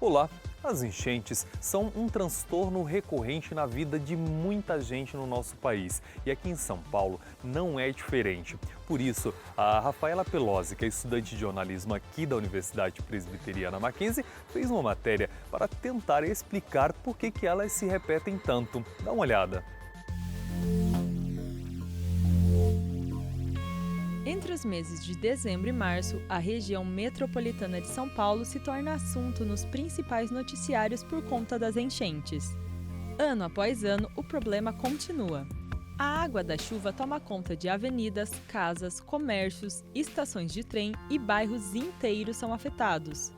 Olá! As enchentes são um transtorno recorrente na vida de muita gente no nosso país. E aqui em São Paulo não é diferente. Por isso, a Rafaela Pelosi, que é estudante de jornalismo aqui da Universidade Presbiteriana Mackenzie, fez uma matéria para tentar explicar por que elas se repetem tanto. Dá uma olhada. Entre os meses de dezembro e março, a região metropolitana de São Paulo se torna assunto nos principais noticiários por conta das enchentes. Ano após ano, o problema continua. A água da chuva toma conta de avenidas, casas, comércios, estações de trem e bairros inteiros são afetados.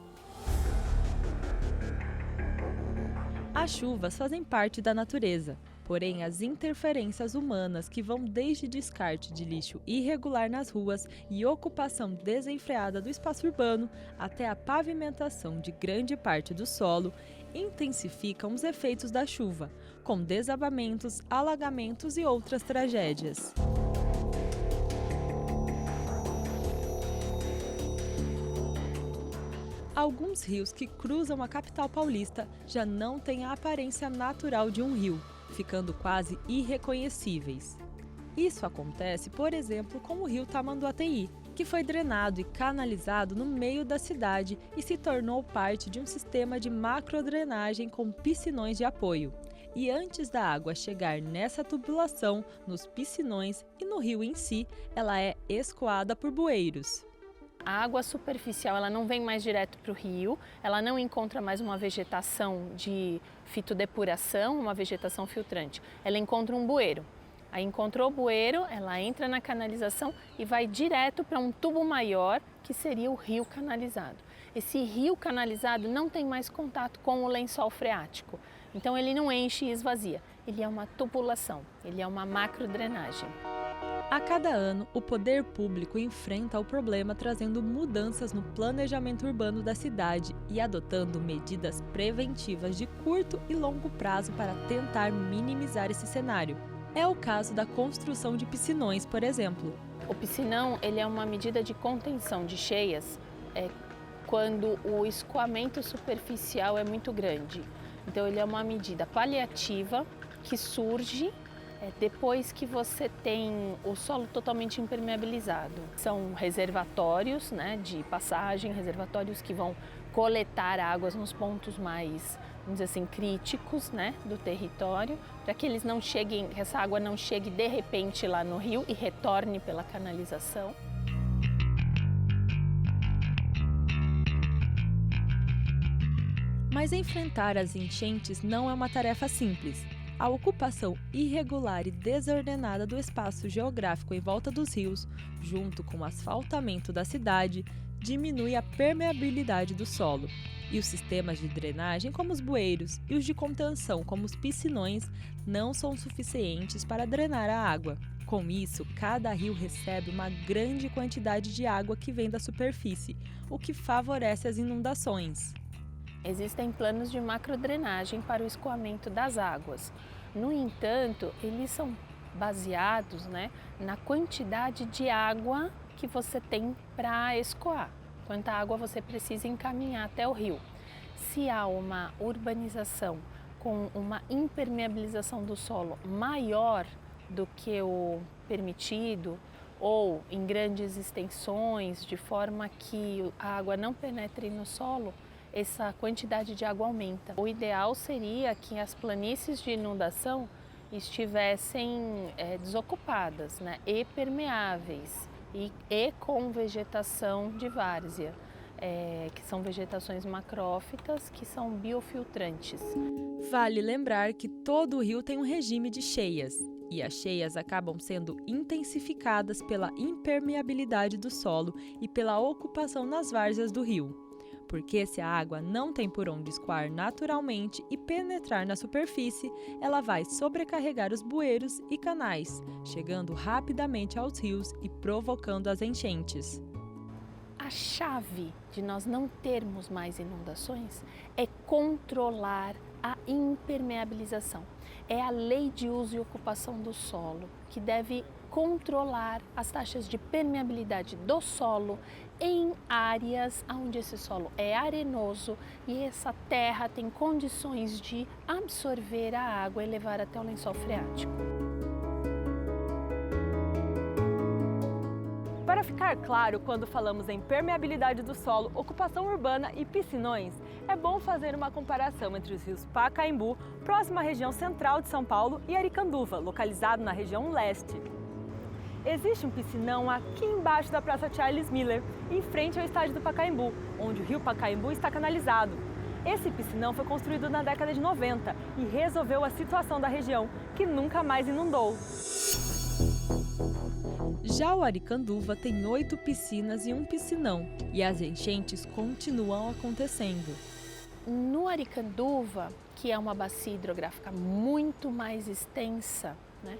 As chuvas fazem parte da natureza. Porém, as interferências humanas, que vão desde descarte de lixo irregular nas ruas e ocupação desenfreada do espaço urbano até a pavimentação de grande parte do solo, intensificam os efeitos da chuva, com desabamentos, alagamentos e outras tragédias. Alguns rios que cruzam a capital paulista já não têm a aparência natural de um rio, ficando quase irreconhecíveis. Isso acontece, por exemplo, com o rio Tamanduateí, que foi drenado e canalizado no meio da cidade e se tornou parte de um sistema de macrodrenagem com piscinões de apoio. E antes da água chegar nessa tubulação, nos piscinões e no rio em si, ela é escoada por bueiros. A água superficial ela não vem mais direto para o rio, ela não encontra mais uma vegetação de fitodepuração, uma vegetação filtrante. Ela encontra um bueiro. Aí encontrou o bueiro, ela entra na canalização e vai direto para um tubo maior, que seria o rio canalizado. Esse rio canalizado não tem mais contato com o lençol freático, então ele não enche e esvazia. Ele é uma tubulação, ele é uma macrodrenagem. A cada ano, o poder público enfrenta o problema trazendo mudanças no planejamento urbano da cidade e adotando medidas preventivas de curto e longo prazo para tentar minimizar esse cenário. É o caso da construção de piscinões, por exemplo. O piscinão ele é uma medida de contenção de cheias quando o escoamento superficial é muito grande. Então ele é uma medida paliativa que surge depois que você tem o solo totalmente impermeabilizado. São reservatórios de passagem, reservatórios que vão coletar águas nos pontos mais, vamos dizer assim, críticos do território, para que eles não cheguem, essa água não chegue de repente lá no rio e retorne pela canalização. Mas enfrentar as enchentes não é uma tarefa simples. A ocupação irregular e desordenada do espaço geográfico em volta dos rios, junto com o asfaltamento da cidade, diminui a permeabilidade do solo. E os sistemas de drenagem, como os bueiros, e os de contenção, como os piscinões, não são suficientes para drenar a água. Com isso, cada rio recebe uma grande quantidade de água que vem da superfície, o que favorece as inundações. Existem planos de macrodrenagem para o escoamento das águas. No entanto, eles são baseados na quantidade de água que você tem para escoar, quanta água você precisa encaminhar até o rio. Se há uma urbanização com uma impermeabilização do solo maior do que o permitido, ou em grandes extensões, de forma que a água não penetre no solo, essa quantidade de água aumenta. O ideal seria que as planícies de inundação estivessem desocupadas e permeáveis e com vegetação de várzea, que são vegetações macrófitas, que são biofiltrantes. Vale lembrar que todo rio tem um regime de cheias, e as cheias acabam sendo intensificadas pela impermeabilidade do solo e pela ocupação nas várzeas do rio. Porque se a água não tem por onde escoar naturalmente e penetrar na superfície, ela vai sobrecarregar os bueiros e canais, chegando rapidamente aos rios e provocando as enchentes. A chave de nós não termos mais inundações é controlar a impermeabilização. É a lei de uso e ocupação do solo que deve controlar as taxas de permeabilidade do solo em áreas onde esse solo é arenoso e essa terra tem condições de absorver a água e levar até o lençol freático. Para ficar claro, quando falamos em permeabilidade do solo, ocupação urbana e piscinões, é bom fazer uma comparação entre os rios Pacaembu, próximo à região central de São Paulo, e Aricanduva, localizado na região leste. Existe um piscinão aqui embaixo da Praça Charles Miller, em frente ao estádio do Pacaembu, onde o rio Pacaembu está canalizado. Esse piscinão foi construído na década de 90 e resolveu a situação da região, que nunca mais inundou. Já o Aricanduva tem 8 piscinas e um piscinão, e as enchentes continuam acontecendo. No Aricanduva, que é uma bacia hidrográfica muito mais extensa, né?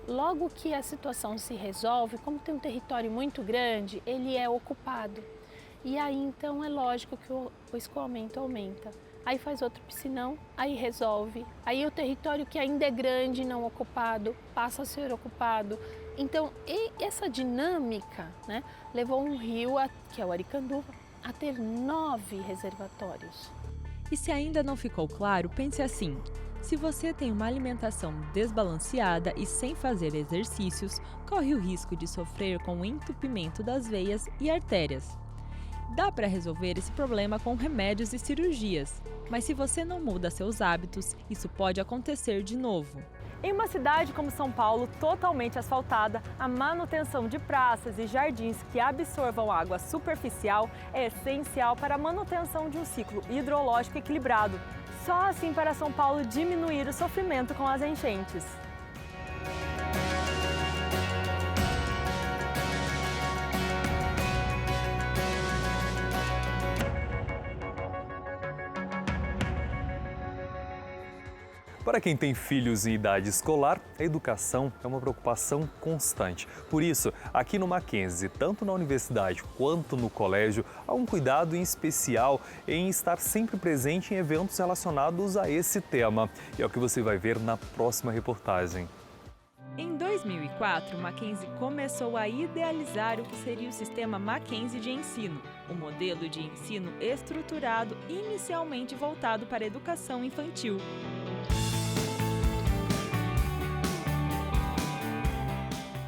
Logo que a situação se resolve, como tem um território muito grande, ele é ocupado. E aí então é lógico que o escoamento aumenta. Aí faz outro piscinão, aí resolve. Aí o território que ainda é grande, não ocupado, passa a ser ocupado. Então essa dinâmica, né, levou um rio, que é o Aricanduva, a ter 9 reservatórios. E se ainda não ficou claro, pense assim. Se você tem uma alimentação desbalanceada e sem fazer exercícios, corre o risco de sofrer com o entupimento das veias e artérias. Dá para resolver esse problema com remédios e cirurgias, mas se você não muda seus hábitos, isso pode acontecer de novo. Em uma cidade como São Paulo, totalmente asfaltada, a manutenção de praças e jardins que absorvam água superficial é essencial para a manutenção de um ciclo hidrológico equilibrado. Só assim para São Paulo diminuir o sofrimento com as enchentes. Para quem tem filhos em idade escolar, a educação é uma preocupação constante. Por isso, aqui no Mackenzie, tanto na universidade quanto no colégio, há um cuidado em especial em estar sempre presente em eventos relacionados a esse tema. E é o que você vai ver na próxima reportagem. Em 2004, Mackenzie começou a idealizar o que seria o sistema Mackenzie de ensino, um modelo de ensino estruturado inicialmente voltado para a educação infantil.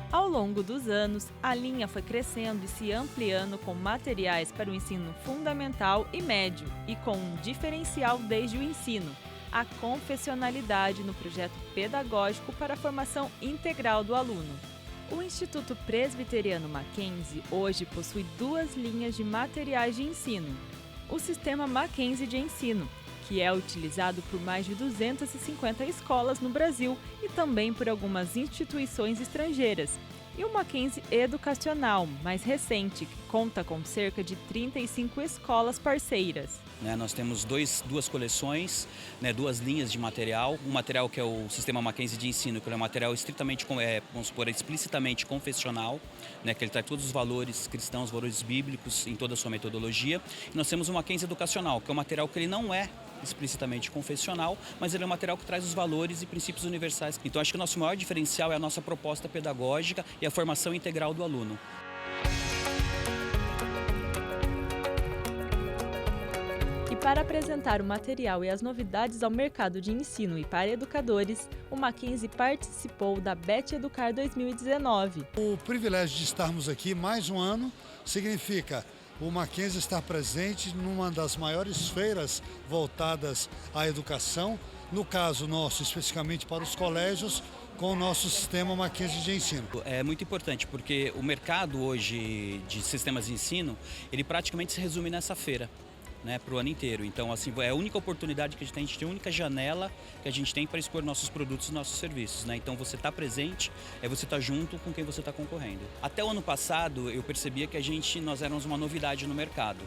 Ao longo dos anos, a linha foi crescendo e se ampliando com materiais para o ensino fundamental e médio e com um diferencial desde o ensino, a confessionalidade no projeto pedagógico para a formação integral do aluno. O Instituto Presbiteriano Mackenzie hoje possui 2 linhas de materiais de ensino. O sistema Mackenzie de ensino, que é utilizado por mais de 250 escolas no Brasil e também por algumas instituições estrangeiras. E o Mackenzie Educacional, mais recente, que conta com cerca de 35 escolas parceiras. Nós temos duas coleções, 2 linhas de material. Um material que é o sistema Mackenzie de ensino, que é um material estritamente, vamos supor, explicitamente confessional, que ele traz todos os valores cristãos, valores bíblicos em toda a sua metodologia. E nós temos o Mackenzie Educacional, que é um material que ele não é explicitamente confessional, mas ele é um material que traz os valores e princípios universais. Então acho que o nosso maior diferencial é a nossa proposta pedagógica e a formação integral do aluno. E para apresentar o material e as novidades ao mercado de ensino e para educadores, o Mackenzie participou da Bet Educar 2019. O privilégio de estarmos aqui mais um ano significa o Mackenzie estar presente numa das maiores feiras voltadas à educação, no caso nosso, especificamente para os colégios, com o nosso sistema Mackenzie de ensino. É muito importante porque o mercado hoje de sistemas de ensino, ele praticamente se resume nessa feira. Para o ano inteiro. Então, assim, é a única oportunidade que a gente tem, a única janela que a gente tem para expor nossos produtos e nossos serviços. Então, você está presente, você está junto com quem você está concorrendo. Até o ano passado, eu percebia que nós éramos uma novidade no mercado.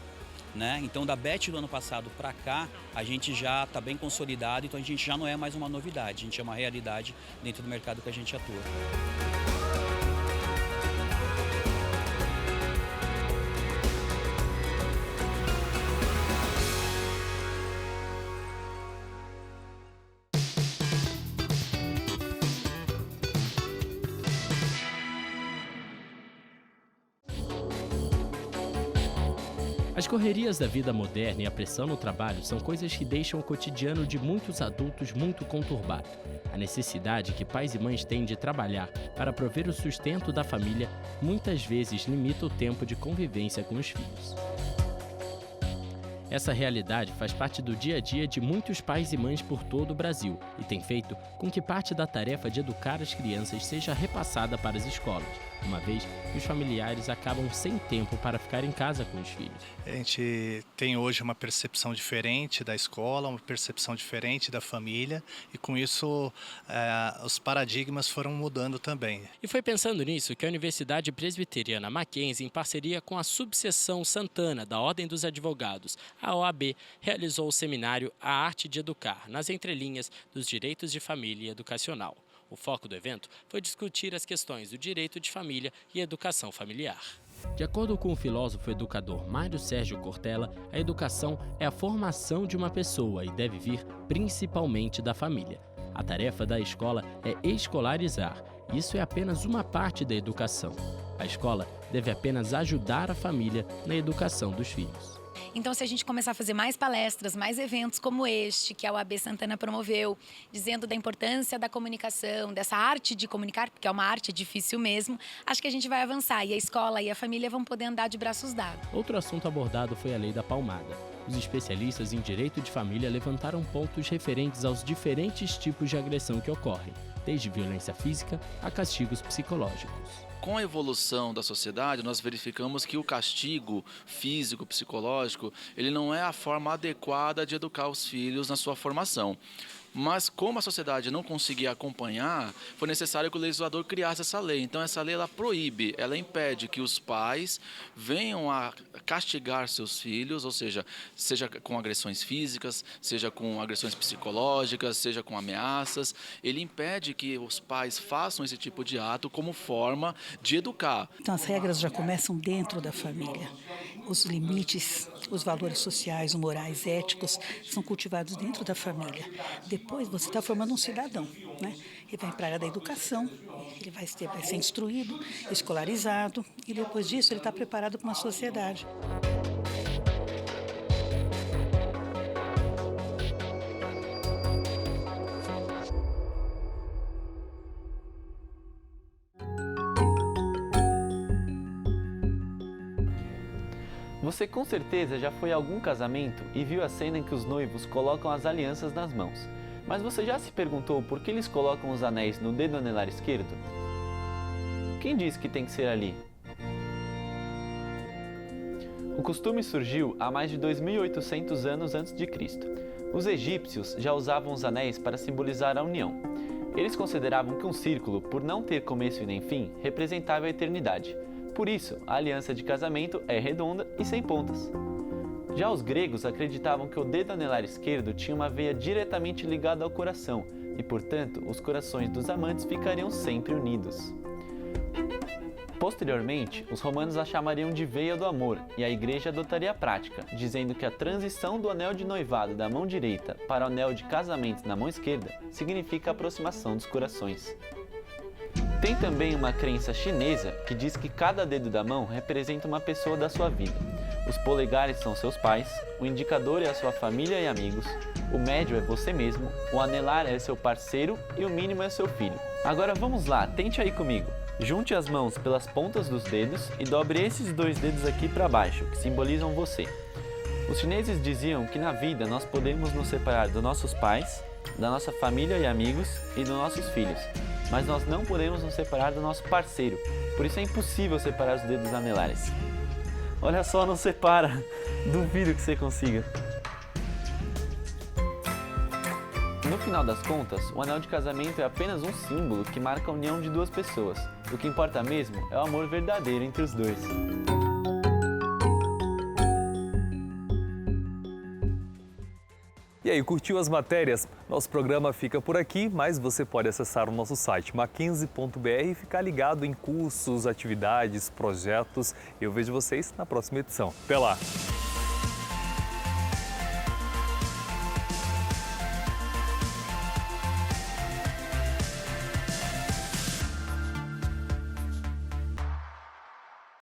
Então, da Bet do ano passado para cá, a gente já está bem consolidado, então a gente já não é mais uma novidade, a gente é uma realidade dentro do mercado que a gente atua. As correrias da vida moderna e a pressão no trabalho são coisas que deixam o cotidiano de muitos adultos muito conturbado. A necessidade que pais e mães têm de trabalhar para prover o sustento da família muitas vezes limita o tempo de convivência com os filhos. Essa realidade faz parte do dia a dia de muitos pais e mães por todo o Brasil e tem feito com que parte da tarefa de educar as crianças seja repassada para as escolas, uma vez que os familiares acabam sem tempo para ficar em casa com os filhos. A gente tem hoje uma percepção diferente da escola, uma percepção diferente da família e com isso os paradigmas foram mudando também. E foi pensando nisso que a Universidade Presbiteriana Mackenzie, em parceria com a Subseção Santana da Ordem dos Advogados, a OAB, realizou o seminário A Arte de Educar, nas entrelinhas dos direitos de família e educacional. O foco do evento foi discutir as questões do direito de família e educação familiar. De acordo com o filósofo educador Mário Sérgio Cortella, a educação é a formação de uma pessoa e deve vir principalmente da família. A tarefa da escola é escolarizar. Isso é apenas uma parte da educação. A escola deve apenas ajudar a família na educação dos filhos. Então, se a gente começar a fazer mais palestras, mais eventos como este, que a OAB Santana promoveu, dizendo da importância da comunicação, dessa arte de comunicar, porque é uma arte difícil mesmo, acho que a gente vai avançar e a escola e a família vão poder andar de braços dados. Outro assunto abordado foi a Lei da Palmada. Os especialistas em direito de família levantaram pontos referentes aos diferentes tipos de agressão que ocorrem, desde violência física a castigos psicológicos. Com a evolução da sociedade, nós verificamos que o castigo físico, psicológico, ele não é a forma adequada de educar os filhos na sua formação. Mas como a sociedade não conseguia acompanhar, foi necessário que o legislador criasse essa lei. Então essa lei ela proíbe, ela impede que os pais venham a castigar seus filhos, ou seja com agressões físicas, seja com agressões psicológicas, seja com ameaças. Ele impede que os pais façam esse tipo de ato como forma de educar. Então as regras já começam dentro da família. Os limites, os valores sociais, morais, éticos são cultivados dentro da família. Depois você está formando um cidadão, né? Ele vai para a área da educação, ele vai ser instruído, escolarizado e depois disso ele está preparado para uma sociedade. Você com certeza já foi a algum casamento e viu a cena em que os noivos colocam as alianças nas mãos. Mas você já se perguntou por que eles colocam os anéis no dedo anelar esquerdo? Quem disse que tem que ser ali? O costume surgiu há mais de 2.800 anos antes de Cristo. Os egípcios já usavam os anéis para simbolizar a união. Eles consideravam que um círculo, por não ter começo e nem fim, representava a eternidade. Por isso, a aliança de casamento é redonda e sem pontas. Já os gregos acreditavam que o dedo anelar esquerdo tinha uma veia diretamente ligada ao coração e, portanto, os corações dos amantes ficariam sempre unidos. Posteriormente, os romanos a chamariam de veia do amor e a igreja adotaria a prática, dizendo que a transição do anel de noivado da mão direita para o anel de casamento na mão esquerda significa a aproximação dos corações. Tem também uma crença chinesa que diz que cada dedo da mão representa uma pessoa da sua vida. Os polegares são seus pais, o indicador é a sua família e amigos, o médio é você mesmo, o anelar é seu parceiro e o mínimo é seu filho. Agora vamos lá, tente aí comigo. Junte as mãos pelas pontas dos dedos e dobre esses dois dedos aqui para baixo, que simbolizam você. Os chineses diziam que na vida nós podemos nos separar dos nossos pais, da nossa família e amigos e dos nossos filhos. Mas nós não podemos nos separar do nosso parceiro, por isso é impossível separar os dedos anelares. Olha só, não separa, duvido que você consiga. No final das contas, o anel de casamento é apenas um símbolo que marca a união de duas pessoas. O que importa mesmo é o amor verdadeiro entre os dois. E aí, curtiu as matérias? Nosso programa fica por aqui, mas você pode acessar o nosso site mackenzie.br e ficar ligado em cursos, atividades, projetos. Eu vejo vocês na próxima edição. Até lá!